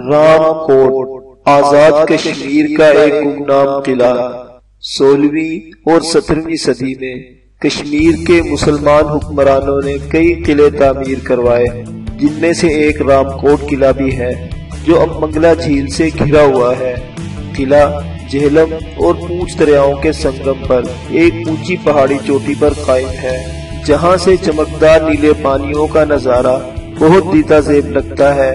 رام کوٹ آزاد کشمیر کا ایک گمنام قلعہ 16ویں اور 17ویں صدی میں کشمیر کے مسلمان حکمرانوں نے کئی قلعے تعمیر کروائے، جن میں سے ایک رام کوٹ قلعہ بھی ہے جو اب منگلا جھیل سے گھرا ہوا ہے۔ قلعہ جہلم اور پونچھ دریاؤں کے سنگم پر ایک اونچی پہاڑی چوٹی پر قائم ہے، جہاں سے چمکدار نیلے پانیوں کا نظارہ بہت دیدہ زیب لگتا ہے۔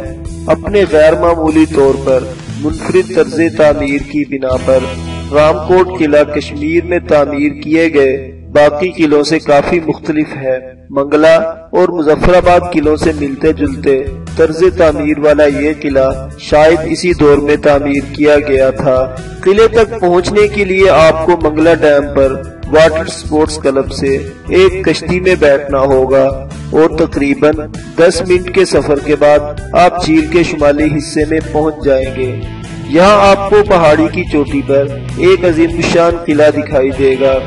اپنے غیر معمولی طور پر منفرد طرز تعمیر کی بنا پر رام کوٹ قلعہ کشمیر میں تعمیر کیے گئے باقی قلعوں سے کافی مختلف ہے۔ منگلا اور مظفر آباد قلعوں سے ملتے جلتے طرز تعمیر والا یہ قلعہ شاید اسی دور میں تعمیر کیا گیا تھا۔ قلعے تک پہنچنے کے لیے آپ کو منگلا ڈیم پر واٹر سپورٹس کلب سے ایک کشتی میں بیٹھنا ہوگا اور تقریباً 10 منٹ کے سفر کے بعد آپ جھیل کے شمالی حصے میں پہنچ جائیں گے۔ یہاں آپ کو پہاڑی کی چوٹی پر ایک عظیم الشان قلعہ دکھائی دے گا۔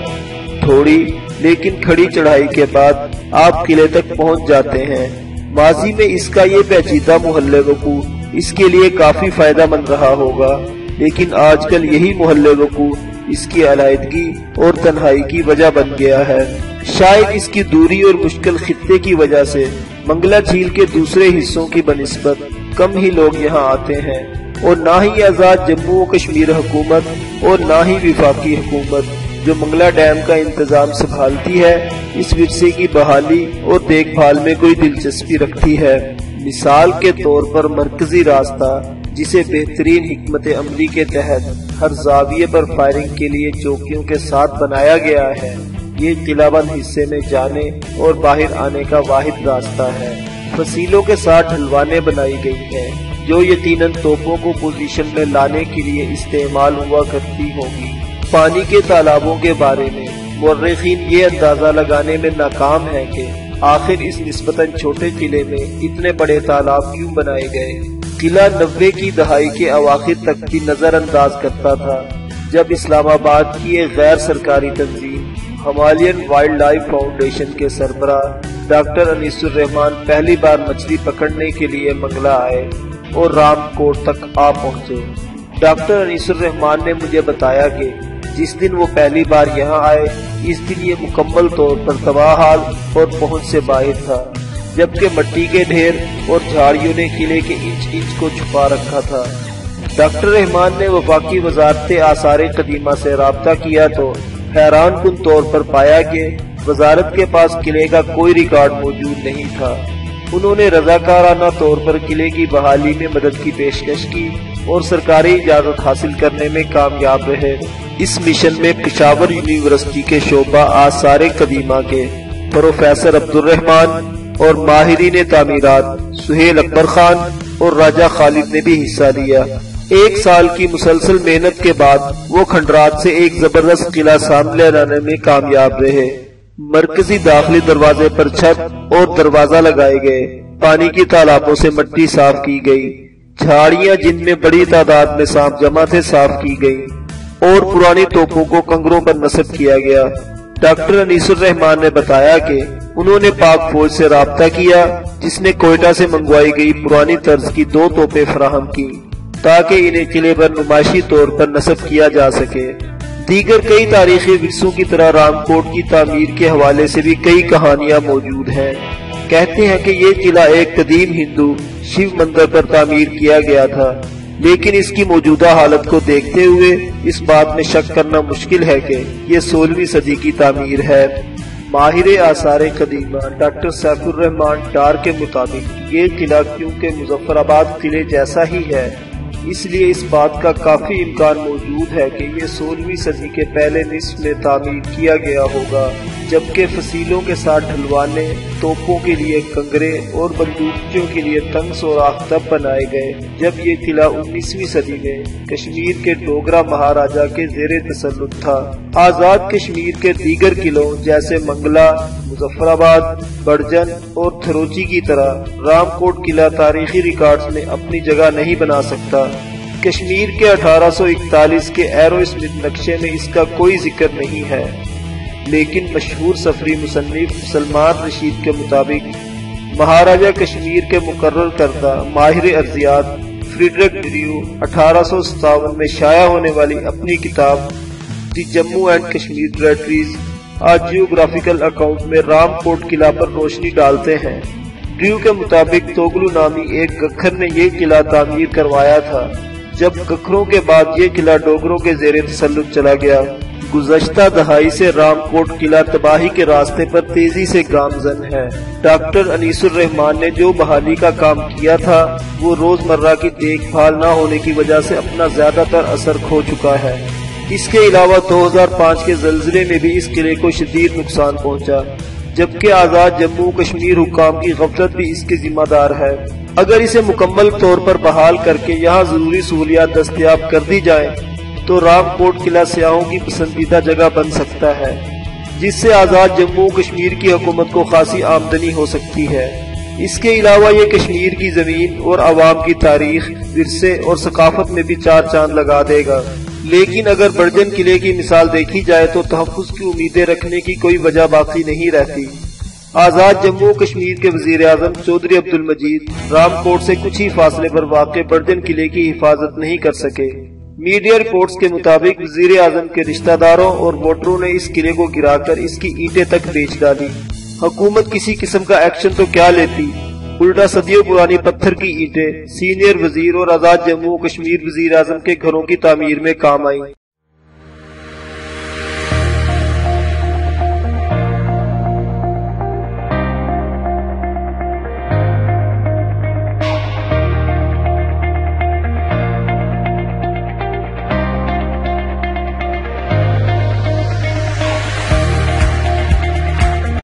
تھوڑی لیکن کھڑی چڑھائی کے بعد آپ قلعے تک پہنچ جاتے ہیں۔ ماضی میں اس کا یہ پیچیدہ محل وقوع اس کے لیے کافی فائدہ مند رہا ہوگا، لیکن آج کل یہی محل وقوع اس کی علیحدگی اور تنہائی کی وجہ بن گیا ہے۔ شاید اس کی دوری اور مشکل خطے کی وجہ سے منگلا جھیل کے دوسرے حصوں کی بنسبت کم ہی لوگ یہاں آتے ہیں، اور نہ ہی آزاد جموں و کشمیر حکومت اور نہ ہی وفاقی حکومت جو منگلا ڈیم کا انتظام سنبھالتی ہے اس ورثے کی بحالی اور دیکھ بھال میں کوئی دلچسپی رکھتی ہے۔ مثال کے طور پر مرکزی راستہ، جسے بہترین حکمت عملی کے تحت ہر زاویے پر فائرنگ کے لیے چوکیوں کے ساتھ بنایا گیا ہے، یہ قلعہ بند حصے میں جانے اور باہر آنے کا واحد راستہ ہے۔ فصیلوں کے ساتھ ڈھلوانیں بنائی گئی ہیں جو یقیناً توپوں کو پوزیشن میں لانے کے لیے استعمال ہوا کرتی ہوں گی۔ پانی کے تالابوں کے بارے میں مورخین یہ اندازہ لگانے میں ناکام ہیں کہ آخر اس نسبتاً چھوٹے قلعے میں اتنے بڑے تالاب کیوں بنائے گئے۔ قلعہ 90 کی دہائی کے اواخر تک بھی نظر انداز کرتا تھا، جب اسلام آباد کی ایک غیر سرکاری تنظیم ہمالین وائلڈ لائف فاؤنڈیشن کے سربراہ ڈاکٹر انیس الرحمان پہلی بار مچھلی پکڑنے کے لیے منگلا آئے اور رام کوٹ تک آ پہنچے۔ ڈاکٹر انیس الرحمان نے مجھے بتایا کہ جس دن وہ پہلی بار یہاں آئے اس دن یہ مکمل طور پر تباہ حال اور پہنچ سے باہر تھا، جبکہ مٹی کے ڈھیر اور جھاڑیوں نے قلعے کے انچ انچ کو چھپا رکھا تھا۔ ڈاکٹر رحمان نے وفاقی وزارت آثار قدیمہ سے رابطہ کیا تو حیران کن طور پر پایا کہ وزارت کے پاس قلعے کا کوئی ریکارڈ موجود نہیں تھا۔ انہوں نے رضاکارانہ طور پر قلعے کی بحالی میں مدد کی پیشکش کی اور سرکاری اجازت حاصل کرنے میں کامیاب رہے۔ اس مشن میں پشاور یونیورسٹی کے شعبہ آثار قدیمہ کے پروفیسر عبدالرحمان اور ماہرین تعمیرات سہیل اکبر خان اور راجہ خالد نے بھی حصہ لیا۔ ایک سال کی مسلسل محنت کے بعد وہ کھنڈرات سے ایک زبردست قلعہ سامنے لانے میں کامیاب رہے۔ مرکزی داخلی دروازے پر چھت اور دروازہ لگائے گئے، پانی کی تالابوں سے مٹی صاف کی گئی، جھاڑیاں جن میں بڑی تعداد میں سانپ جمع تھے صاف کی گئی، اور پرانی توپوں کو کنگروں پر نصب کیا گیا۔ ڈاکٹر انیس الرحمان نے بتایا کہ انہوں نے پاک فوج سے رابطہ کیا، جس نے کوئٹہ سے منگوائی گئی پرانی طرز کی 2 توپیں فراہم کی تاکہ انہیں قلعے پر نمائشی طور پر نصب کیا جا سکے۔ دیگر کئی تاریخی ورثوں کی طرح رام کوٹ کی تعمیر کے حوالے سے بھی کئی کہانیاں موجود ہیں۔ کہتے ہیں کہ یہ قلعہ ایک قدیم ہندو شیو مندر پر تعمیر کیا گیا تھا، لیکن اس کی موجودہ حالت کو دیکھتے ہوئے اس بات میں شک کرنا مشکل ہے کہ یہ 16ویں صدی کی تعمیر ہے۔ ماہر آثار قدیمہ ڈاکٹر سیف الرحمان ڈار کے مطابق یہ قلعہ کیونکہ مظفر آباد قلعے جیسا ہی ہے، اس لیے اس بات کا کافی امکان موجود ہے کہ یہ 16ویں صدی کے پہلے نصف میں تعمیر کیا گیا ہوگا، جبکہ فصیلوں کے ساتھ ڈھلوانے، توپوں کے لیے کنگرے اور بندوقچیوں کے لیے تنگ سوراخ تب بنائے گئے جب یہ قلعہ 19ویں صدی میں کشمیر کے ڈوگرا مہاراجہ کے زیر تسلط تھا۔ آزاد کشمیر کے دیگر قلعوں جیسے منگلا، مظفر آباد، برجن اور تھروچی کی طرح رام کوٹ قلعہ تاریخی ریکارڈز میں اپنی جگہ نہیں بنا سکتا۔ کشمیر کے 1841 کے ایرو اسمتھ نقشے میں اس کا کوئی ذکر نہیں ہے، لیکن مشہور سفری مصنف سلمان رشید کے مطابق مہاراجہ کشمیر کے مقرر کردہ ماہر ارضیات فریڈرک ڈریو 1857 میں شائع ہونے والی اپنی کتاب the Jammu and Kashmir territories geographical account میں رام کوٹ قلعہ پر روشنی ڈالتے ہیں۔ ڈریو کے مطابق توگلو نامی ایک گکھر نے یہ قلعہ تعمیر کروایا تھا، جب گکھروں کے بعد یہ قلعہ ڈوگروں کے زیر تسلط چلا گیا۔ گزشتہ دہائی سے رام کوٹ قلعہ تباہی کے راستے پر تیزی سے گامزن ہے۔ ڈاکٹر انیس الرحمان نے جو بحالی کا کام کیا تھا وہ روزمرہ کی دیکھ بھال نہ ہونے کی وجہ سے اپنا زیادہ تر اثر کھو چکا ہے۔ اس کے علاوہ 2005 کے زلزلے میں بھی اس قلعے کو شدید نقصان پہنچا، جبکہ آزاد جموں کشمیر حکام کی غفلت بھی اس کے ذمہ دار ہے۔ اگر اسے مکمل طور پر بحال کر کے یہاں ضروری سہولیات دستیاب کر دی جائیں تو رام کوٹ قلعہ سیاحوں کی پسندیدہ جگہ بن سکتا ہے، جس سے آزاد جموں کشمیر کی حکومت کو خاصی آمدنی ہو سکتی ہے۔ اس کے علاوہ یہ کشمیر کی زمین اور عوام کی تاریخ، ورثے اور ثقافت میں بھی چار چاند لگا دے گا۔ لیکن اگر برجن قلعے کی مثال دیکھی جائے تو تحفظ کی امیدیں رکھنے کی کوئی وجہ باقی نہیں رہتی۔ آزاد جموں کشمیر کے وزیر اعظم چودھری عبدالمجید رام کوٹ سے کچھ ہی فاصلے پر واقع برجن قلعے کی حفاظت نہیں کر سکے۔ میڈیا رپورٹس کے مطابق وزیر اعظم کے رشتہ داروں اور ووٹروں نے اس قلعے کو گرا کر اس کی اینٹیں تک بیچ ڈالی۔ حکومت کسی قسم کا ایکشن تو کیا لیتی، الٹا صدیوں پرانی پتھر کی اینٹیں سینئر وزیر اور آزاد جموں کشمیر وزیر اعظم کے گھروں کی تعمیر میں کام آئیں۔